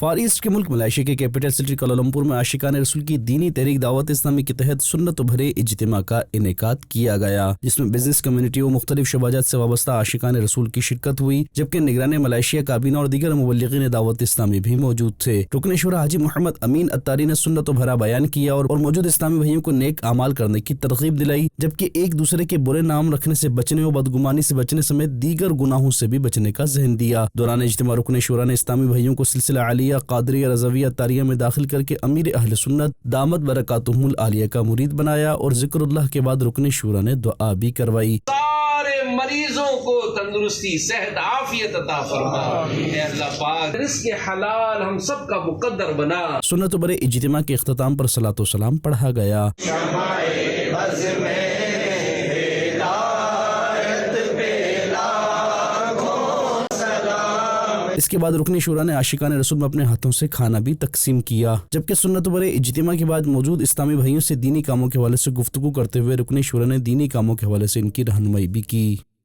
For asset کے ملک Malaysia کے capital city Kuala Lumpur میں عاشقان رسول کی دینی تحریک دعوت اسلامی کے تحت سنت بھرے اجتماع کا انعقاد کیا گیا، جس میں بزنس کمیونٹی و مختلف شعبات سے وابستہ عاشقان رسول کی شرکت ہوئی، جبکہ نگران ملائیشیا کابینہ اور دیگر مبلغین دعوت اسلامی بھی موجود تھے۔ رکن شورا حاجی محمد امین اتاری نے سنت بھرا بیان کیا اور موجود اسلامی بھائیوں کو نیک اعمال کرنے کی ترغیب دلائی، جبکہ ایک دوسرے کے برے نام رکھنے سے بچنے اور بدگمانی سے بچنے سمیت دیگر گناہوں سے بھی بچنے کا ذہن دیا۔ دوران اجتماع رکن شورا نے اسلامی بھائیوں کو سلسلہ عالیہ قادریہ رضویہ تاریہ میں داخل کر کے امیر اہل سنت دامت برکاتہم العالیہ کا مرید بنایا اور ذکر اللہ کے بعد رکن شورا نے دعا بھی کروائی۔ سارے مریضوں کو تندرستی، صحت، عافیت عطا فرما اے اللہ پاک، رزق حلال ہم سب کا مقدر بنا۔ سنت بھرے اجتماع کے اختتام پر صلاۃ و سلام پڑھا گیا۔ اس کے بعد رکن شورا نے عاشقان رسول میں اپنے ہاتھوں سے کھانا بھی تقسیم کیا، جبکہ سنت بھرے اجتماع کے بعد موجود اسلامی بھائیوں سے دینی کاموں کے حوالے سے گفتگو کرتے ہوئے رکن شورا نے دینی کاموں کے حوالے سے ان کی رہنمائی بھی کی۔